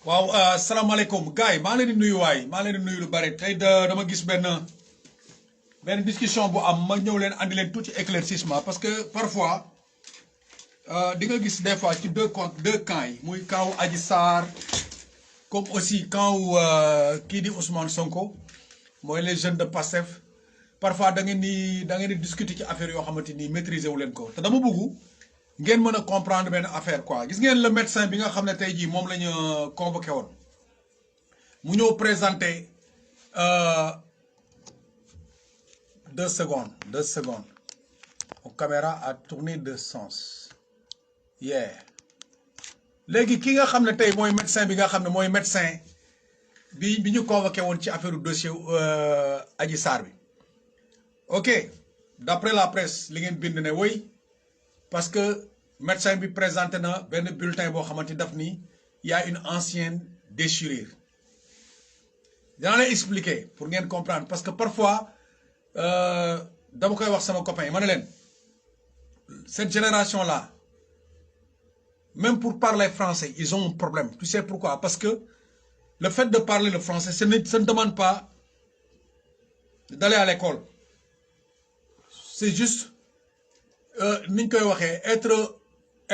waaw asalaamaaleykum gars yi maa leen di nuyu waay maa leen di nuyu lu bari tey dama gis benn discussion bu am ma ñëw leen andi leen tuuti éclaircissement parce que parfois di nga gis des fois ci deux camps yi muy camp wu Adji Sarr comme aussi camp wu kii di Ousmane Sonko mooy les jeunes de Pastef parfois da ngeen di discuter ci affaire yoo xamante ni maîtriser wu leen ko te dama bëgg ngeen mën a comprendre benn affaire quoi gis ngeen le médecin bi nga xam ne tey jii moom la ñu convoqué woon mu ñëw présenter 2 secondes mon caméra a tourné de sens léegi ki nga xam ne tey mooy médecin bi nga xam ne mooy médecin bi ñu convoqué woon ci affaire dossier Adji Sarr bi ok d'après la presse li ngeen bind ne woy parce que médecin bi présenté na benn bulletin boo xamante ni daf ni y a une ancienne déchirure dinaa lay expliquer pour ngeen comprendre parce que parfois dama koy wax sama copain ma ne leen cette génération là même pour parler français ils ont un problème tu sais pourquoi parce que le fait de parler le français ça ne demande pas d'aller à l'école c'est juste ni ñu koy waxee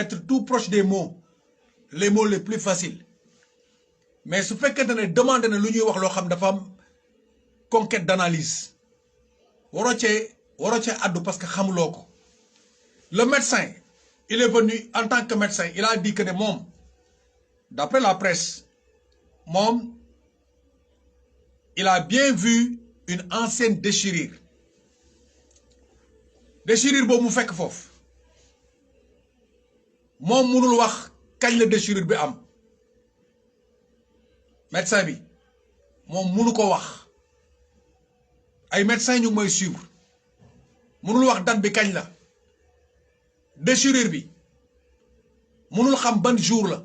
être tout proche des mots les mots les plus faciles mais su fekkente ne demandé na lu ñuy wax loo xam dafa am conquête d'analyse waroo cee addu parce que xamuloo ko le médecin il est venu en tant que médecin il a dit que ne moom d'après la presse moom il a bien vu une ancienne déchirure boobu mu fekk foofu moom mënul wax kañ la déchirure bi am médecin bi moom mënu ko wax ay médecin ñu ngi may suivre mënul wax date bi kañ la déchirure bi mënul xam ban jour la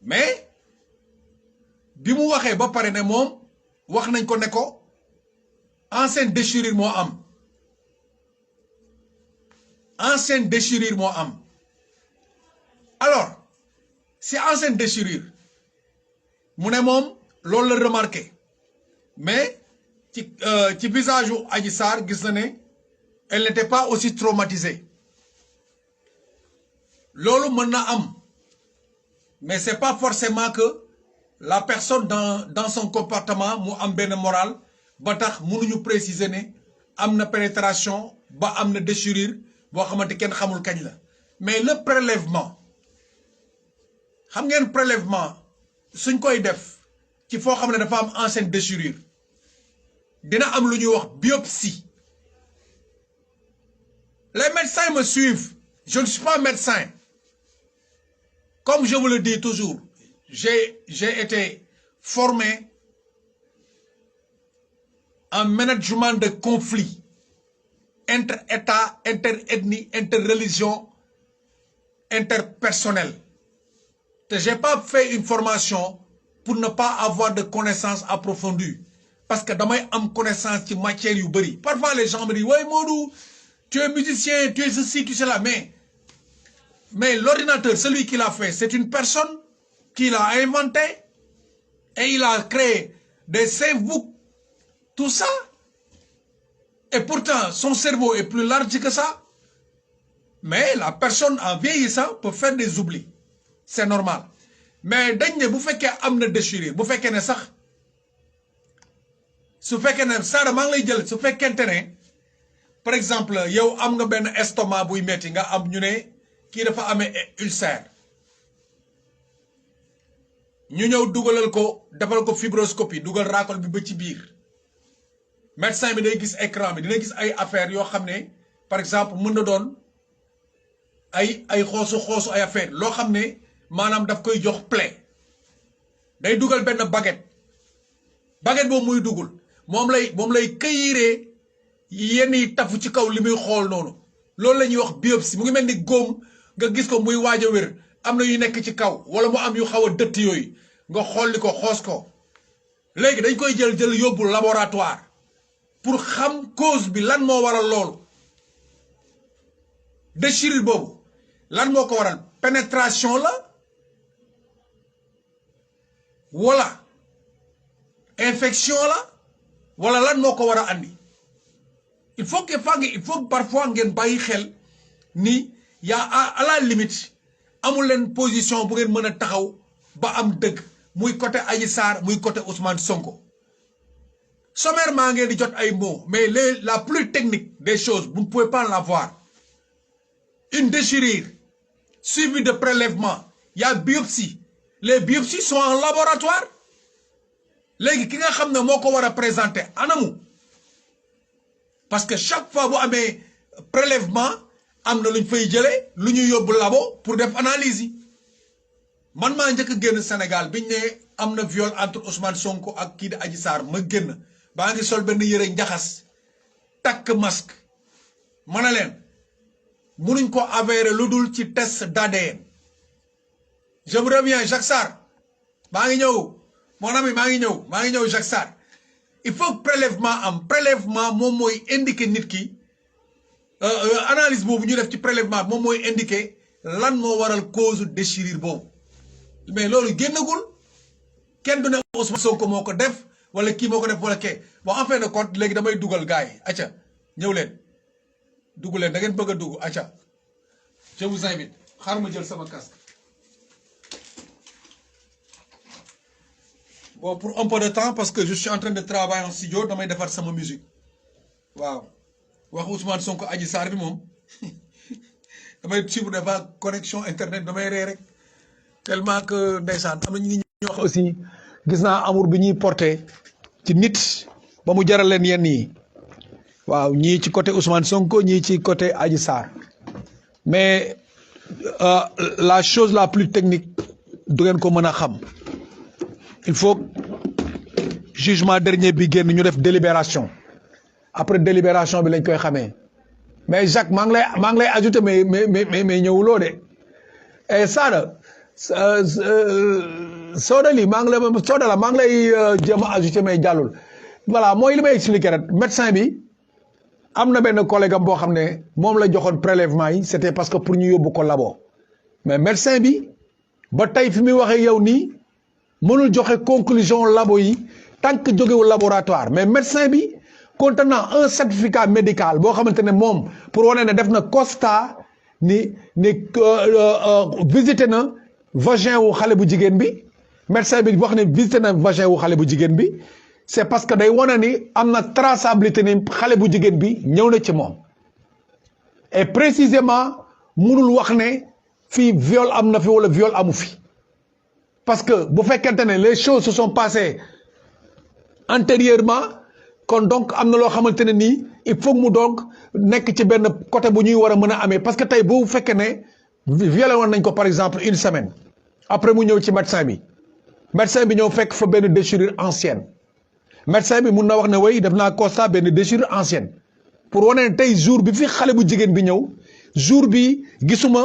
mais bi mu waxee ba pare ne moom wax nañ ko ne ko ancienne déchirure moo am ancienne déchirure moo am alors si ancienne déchirure mu ne moom loolu la remarqué mais ci visage u Adji Sarr gis na ne elle n'était pas aussi traumatisée loolu mën na am mais c'est pas forcément que la personne dans son comportement mu am benn moral ba tax mënuñu préciser ne am na pénétration ba am na déchirure boo xamante kenn xamul kañ la mais le prélèvement xam ngeen prélèvement suñ koy def ci foo xam ne dafa am ancienne déchirure dina am lu ñuy wax biopsie les médecins me suivent je ne suis pas médecin comme je vous le dis toujours j'ai été formé en management de conflit inter-État, inter-ethnie, inter-religion, interpersonnel. Je n'ai pas fait une formation pour ne pas avoir de connaissances approfondies. Parce que dans mes connaissances en matière yu bari. Parfois les gens me disent, ouais Modou, tu es musicien, tu es ceci, tu es cela. Mais l'ordinateur, celui qui l'a fait, c'est une personne qui l'a inventé et il a créé des savebooks, tout ça. Et pourtant, son cerveau est plus large que ça. Mais la personne en vieillissant peut faire des oublis. C'est normal. Mais dañ ne bu fekkee am na déchirure bu fekkee ne sax su fekkee ne Sara maa ngi lay jël su fekkente ne par exemple yow am nga benn estomac buy metti nga am ñu ne kii dafa amee ulcère ñu ñëw dugalal ko defal ko fibroscopie dugal raakol bi ba ci biir médecin bi day gis écran bi dina gis ay affaires yoo xam ne par exemple mën na doon ay xoosu ay affaire loo xam ne maanaam daf koy jox plaie day dugal benn baguette boobu muy dugul moom lay këyiree yenn yi tafu ci kaw li muy xool noonu loolu la ñuy wax biopsie mu ngi mel ni góom nga gis ko muy waaj a wér am na yu nekk ci kaw wala mu am yu xaw a dëtt yooyu nga xolli ko xoos ko léegi dañ koy jël yóbbu laboratoire pour xam cause bi lan moo waral loolu déchirure boobu lan moo ko waral pénétration la wala infection la wala lan moo ko war a andi il faut parfois ngeen bàyyi xel ni yaa à la limite amul leen position bu ngeen mën a taxaw ba am dëgg muy côté Adji Sarr muy côté Ousmane Sonko sommairement ngeen di jot ay mots mais la plus technique des choses vous ne pouvez pas l'avoir une déchirure suivie de prélèvement il y a biopsie les biopsies sont en laboratoire léegi ki nga xam ne moo ko war a présenter anamu parce que chaque fois bu amee prélèvement am na lu ñu fay jëlee lu ñu yóbbu labo pour def analyse yi man maa njëkk a génn Sénégal biñ ne am na viol entre Ousmane Sonko ak kii di Adji Sarr ma génn baa ngi sol benn yëre njaxas takk masque ma ne leen munuñ ko avérer lu dul ci test d'ADN je vous reviens Jacques Sarr maa ngi ñëw mon ami maa ngi ñëw Jacques Sarr il faut prélèvement moom mooy indiquer nit ki analyse boobu ñu def ci prélèvement moom mooy indiquer lan moo waral cause déchirure boobu mais loolu génnagul kenn du ne Ousmane Sonko moo ko def wala kii moo ko def wala kee bon en fin de compte léegi damay dugal gars yi acca ñëw leen dugg leen da ngeen bëgg a dugg acca je vous invite xaar ma jël sama casque bon pour un peu de temps parce que je suis en train de travailler en studio damay defar sama musique waaw wax Ousmane Sonko Adji Sarr bi moom damay suivre dafa connexion internet damay ree rek tellement que ndeysaan am na ñu ñoo wax aussi gis naa amour bi ñuy porté ci nit ba mu jaral leen yenn yi waaw ñii ci côté Ousmane Sonko ñii ci côté Adji Sarr mais la chose la plus technique du ngeen ko mën a xam il faut jugement dernier bi génn ñu def délibération après délibération bi lañ koy xamee mais Jacques maa ngi lay ajouté mais ñëwuloo de et Sada Soda lii maa ngi lay jéem a ajouté mais jàllul voilà mooy li may expliqué rek médecin bi am na benn collègue am boo xam ne moom la joxoon prélèvement yi c'était parce que pour ñu yóbbu ko labo mais médecin bi ba tey fi muy waxee yow nii mënul joxe conclusion labo yi tant que jógewul laboratoire mais médecin bi contenant un certificat médical boo xamante ne moom pour wane ne def na constat ni visité na vagin wu xale bu jigéen bi médecin bi wax ne visité na vagin wu xale bu jigéen bi c'est parce que day wane ni am na traçabilité ni xale bu jigéen bi ñëw na ci moom et précisément mënul wax ne fii viol am na fi wala viol amu fi parce que bu fekkente ne les choses se sont passées antérieurement kon donc am na loo xamante ne nii il faut mu donc nekk ci benn côté bu ñuy war a mën a amee parce que tey bu fekkee ne violé woon nañ ko par exemple une semaine après mu ñëw ci médecin bi ñëw fekk fa benn déchirure ancienne médecin bi mun na wax ne way def naa constat benn déchirure ancienne pour wane ne tey jour bi fi xale bu jigéen bi ñëw jour bi gisuma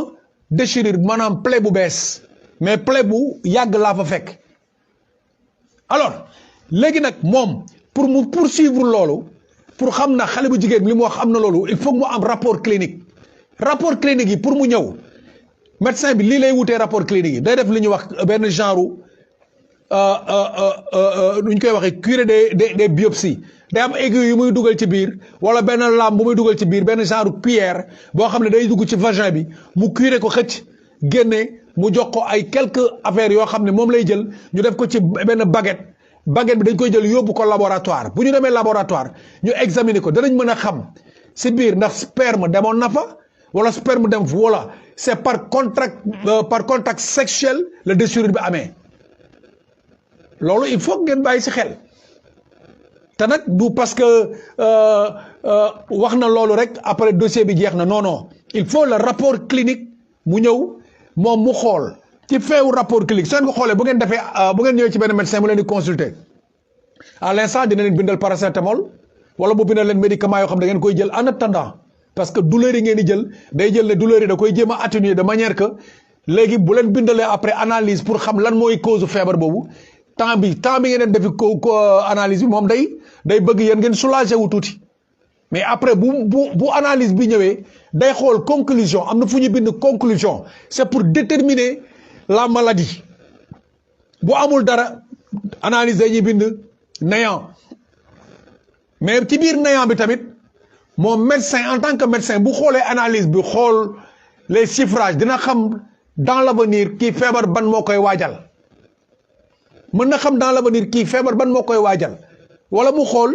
déchirure maanaam plaie bu bees mais plaie bu yàgg laa fa fekk alors léegi nag moom pour mu poursuivre loolu pour xam na xale bu jigéen bi li mu wax am na loolu il faut mu am rapport clinique yi pour mu ñëw médecin bi lii lay wutee rapport clinique yi day def li ñuy wax benn genre nu ñu koy waxee curé des biopsies day am aiguille yu muy dugal ci biir wala benn lame bu muy dugal ci biir benn genre cuillère boo xam ne day dugg ci vagin bi mu curé ko xëcc génne mu jox ko ay quelques affaires yoo xam ne moom lay jël ñu def ko ci benn baguette bi dañ koy jël yóbbu ko laboratoire bu ñu demee laboratoire ñu examiner ko danañ mën a xam si biir ndax sperme demoon na fa wala sperme dem fa wala c'est par contact sexuel la déchirure bi amee loolu il faut ngeen bàyyi si xel te nag du parce que wax na loolu rek après dossier bi jeex na non il faut le rapport clinique mu ñëw moom mu xool ci feewu rapport clinique soo ko xoolee bu ngeen defee bu ngeen ñëwee ci benn médecin mu leen di consulter à l'instant dina leen bindal paracétamol wala mu bindal leen médicament yoo xam ne da ngeen koy jël en attendant parce que douleur yi ngeen di jël day jël ne douleur yi da koy jéem a atténuer de manière que léegi bu leen bindalee après analyse pour xam lan mooy cause feebar boobu temps bi ngeen defi ko analyse bi moom day bëgg yéen ngeen soulager wu tuuti mais après bu analyse bi ñëwee day xool conclusion am na fu ñu bind conclusion c'est pour déterminer la maladie bu amul dara analyse dañuy bind néant mais ci biir néant bi tamit mon médecin en tant que médecin bu xoolee analyse bi xool les chiffrages dina xam dans l'avenir kii feebar ban moo koy waajal mën na xam dans l'avenir kii feebar ban moo koy waajal wala mu xool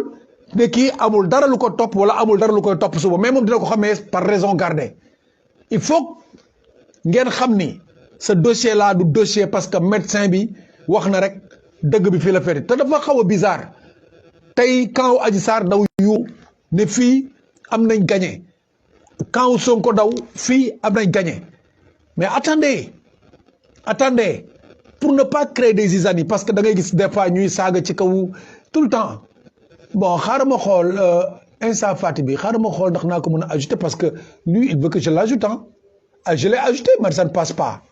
ne kii amul dara lu ko topp wala amul dara lu koy topp suba mais moom dina ko xamee par raison gardée il faut ngeen xam ni ce dossier là du dossier parce que médecin bi wax na rek dëgg bi fii la féete te dafa xaw a bizarre tey quand Adji Sarr daw yu ne fii am nañ gagné quand Sonko daw fii am nañ gagné mais attendez pour ne pas créer des zizanies parce que da ngay gis des fois ñuy saaga ci kaw tout le temps bon xaaral ma xool Insa Fati bi xaaral ma xool ndax naa ko mën a ajouter parce que lui il veut que je l'ajoute je l'ai ajouté mais ça ne passe pas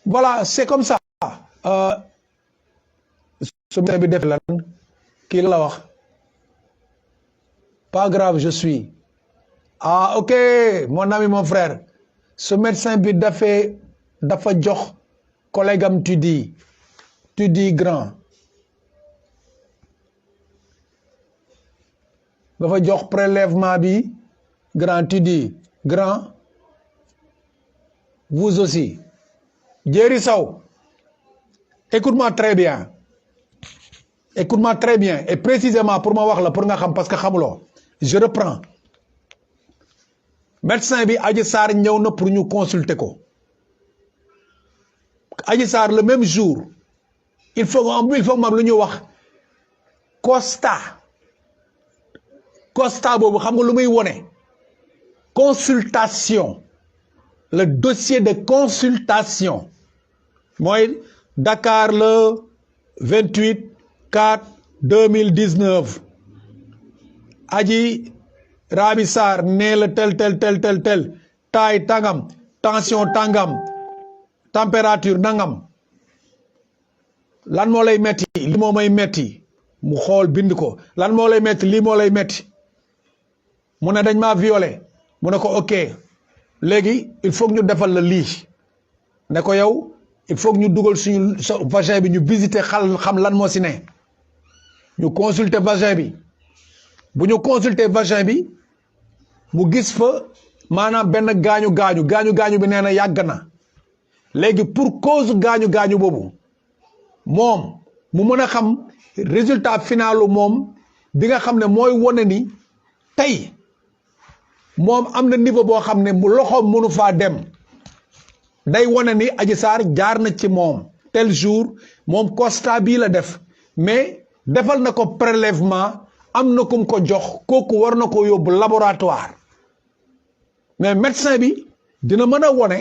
voilà c'est comme ça ce médecin bi def lan kii la wax pas grave je suis ok mon ami mon frère ce médecin bi dafa jox collègue am tu dis grand dafa jox prélèvement bi grand tu dis grand vous aussi Jerry Sow écoute-moi très bien et précisément pour ma wax la pour nga xam parce que xamuloo je reprends médecin bi Adji Sarr ñëw na pour ñu consulter ko Adji Sarr le même jour il faut moom lu ñuy wax constat boobu xam nga lu muy wone consultation le dossier de consultation mooy Dakar le 28/4/2019 Adji Raby Sarr nee la tel taille tangam tension tangam température nangam lan moo lay metti li moo may metti mu xool bind ko lan moo lay metti lii moo lay metti mu ne dañ maa violé mu ne ko ok léegi il faut ñu defal la lii ne ko yow il faut ñu dugal suñu vagin bi ñu visiter xam lan moo si ne ñu consulter vagin bi bu ñu consulter vagin bi mu gis fa maanaam benn gaañu bi nee na yàgg na léegi pour cause gaañu boobu moom mu mën a xam résultat finalu moom bi nga xam ne mooy wone ni tey moom am na niveau boo xam ne mu loxoom mënu faa dem day wone ni Adji Sarr jaar na ci moom tel jour moom constat bii la def mais defal na ko prélèvement am na kum ko jox kooku war na ko yóbbu laboratoire mais médecin bi dina mën a wone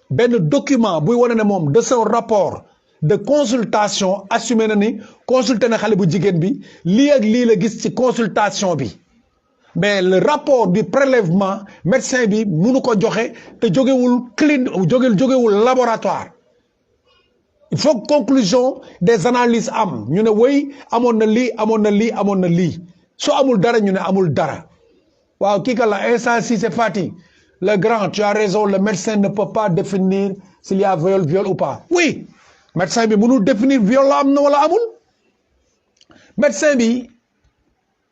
benn document buy wone ne moom de son rapport de consultation assumé na ni consulté na xale bu jigéen bi lii ak lii la gis ci consultation bi mais le rapport du prélèvement médecin bi munu ko joxe te jógewul jógewul laboratoire il faut conclusion des analyses am ñu ne woy amoon na lii su amul dara ñu ne amul dara waaw kii ka la Insa Cissé Fati le grand tu as raison le médecin ne peut pas définir s'il y a viol ou pas oui médecin bi mënul définir viol la am na wala amul médecin bi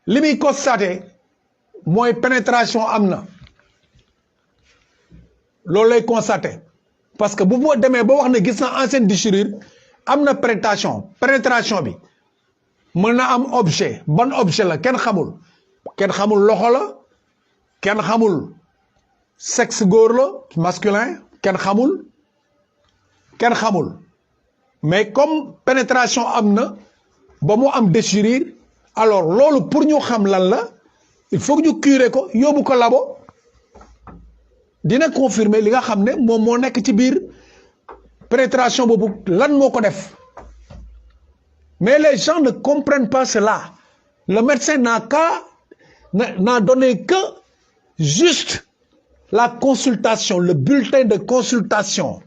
li muy constaté mooy pénétration am na loolu lay constaté parce que bu boo demee ba wax ne gis na ancienne déchirure am na pénétration bi mën na am objet ban objet la kenn xamul loxo la kenn xamul sexe góor la masculin kenn xamul mais comme pénétration am na ba mu am déchirure alors loolu pour ñu xam lan la il faut que ñu curer ko yóbbu ko labo dina confirmer li nga xam ne moom moo nekk ci biir pénétration boobu lan moo ko def mais les gens ne comprennent pas cela le médecin n'a donné que juste la consultation le bulletin de consultation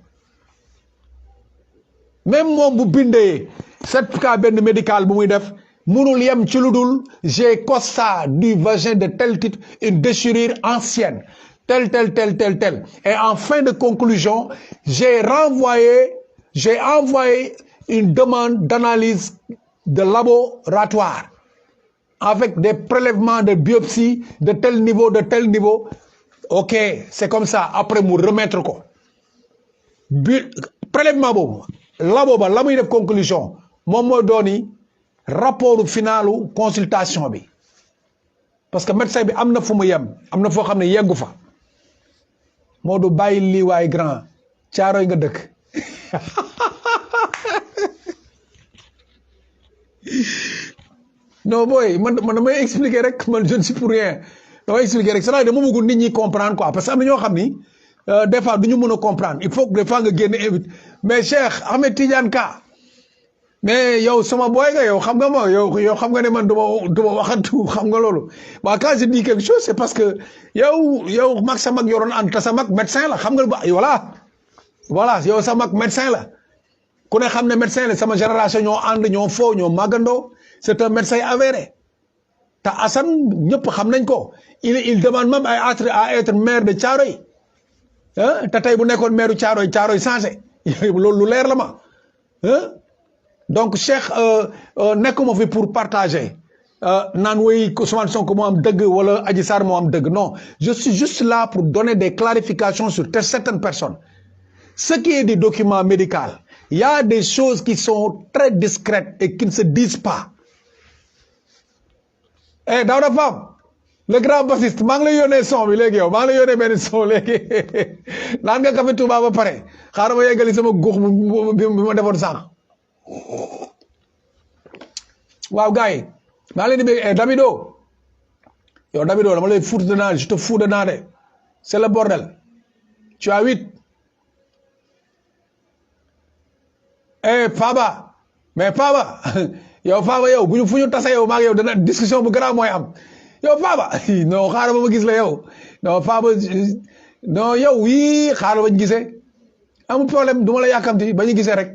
même moom bu bindee certificat benn médical bu muy def munul yem ci lu dul j'ai constat du vagin de tel titre une déchirure ancienne tel et en fin de conclusion j'ai renvoyé j'ai envoyé une demande d'analyse de laboratoire avec des prélèvements de biopsie de tel niveau. Ok, c'est comme ça. Après, mu remettre ko. Prélèvement boobu labo ba la muy def conclusion moom mooy dooni rapport finalu consultation bi parce que médecin bi am na fu mu yem am na foo xam ne yeggu fa moo du bàyyi lii waay grand caaroy nga dëkk non booy man damay expliquer rek man je ne suis pour rien damay expliquer rek c'est-à-dire dama bëgg nit ñi comprendre quoi parce que am na ñoo xam ni des fois du ñu mën a comprendre il faut que des fois nga génn invite mais Cheikh Ahmed Tidiane Ka mais yow sama boy nga yow xam nga ma yow xam nga ne man du ma waxantu xam nga loolu waaw quand je dis quelque chose c'est parce que yow mag sa mag yoroon ànd te sa mag médecin la xam nga voilà yow sa mag médecin la ku ne xam ne médecin la sama génération ñoo ànd ñoo foo ñoo màggandoo c'est un médecin avéré te Assane ñëpp xam nañ ko il demande même à être maire de Thiaroye te tey bu nekkoon maire Thiaroye changé loolu lu leer la ma donc Cheikh nekkuma fi pour partager naan woy Ousmane Sonko moo am dëgg wala Adji Sarr moo am dëgg non je suis juste là pour donner des clarifications sur certaines personnes ce qui est des documents médicaux il y a des choses qui sont très discrètes et qui ne se disent pas Daouda Fam le grand bassiste maa ngi lay yónnee son bi léegi yow maa ngi lay yónnee benn son léegi naan nga café Touba ba pare xaaral ma yeggali sama góox bi ma defoon sànq waaw gars yi maa ngi leen di bëgg Davido yow Davido dama lay foutre de naa je te fous de naa de c'est le bordel tu as 8 Faba mais Faba yow bu ñu fu ñu tase yow maa ngi yow dana discussion bu garaaw mooy am yow Faba non xaaral ma gis la yow non Faba non yow wii xaaral ba ñu gisee amul problème du ma la yàkkamti ba ñu gisee rek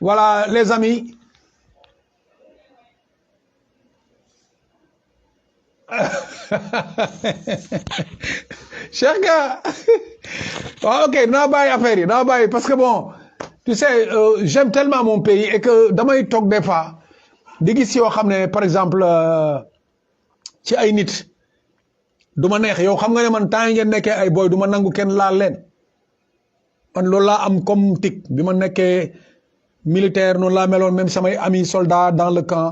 voilà les amis Cheikh Ga waaw ok naa bàyyi affaire yi naa bàyyi parce que bon tu sais j'aime tellement mon pays et que damay toog des fois di gis yoo xam ne par exemple ci ay nit du ma neex yow xam nga ne man temps yi ngeen nekkee ay boy du ma nangu kenn laal leen man loolu laa am comme tic bi ma nekkee militaire noonu laa meloon même samay amis soldats dans le camp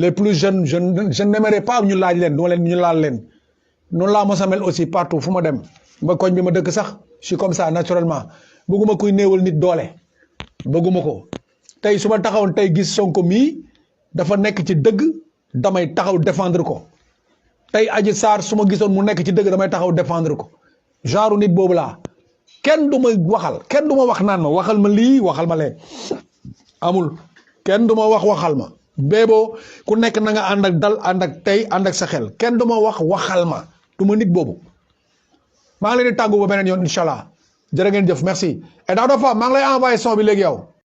les plus jeunes je n'aimerais pas ñu laaj leen du ma leen ñu laal leen noonu laa mos a mel aussi partout fu ma dem ba koñ bi ma dëkk sax je suis comme ça naturellement bëgguma kuy néewal nit doole bëgguma ko tey su ma taxawoon tey gis Sonko mii dafa nekk ci dëgg damay taxaw défendre ko tey Adji Sarr su ma gisoon mu nekk ci dëgg damay taxaw défendre ko genre nit boobu laa kenn du ma waxal kenn du ma wax naan ma waxal ma lii waxal ma lee amul kenn du ma waxal ma béeboo ku nekk na nga ànd ak dal ànd ak tey ànd ak sa xel kenn du ma waxal ma du ma nit boobu maa ngi leen di tàggu ba beneen yoon incha allah jërë ngeen jëf merci et Daouda Fam maa ngi lay envoyé son bi léegi yow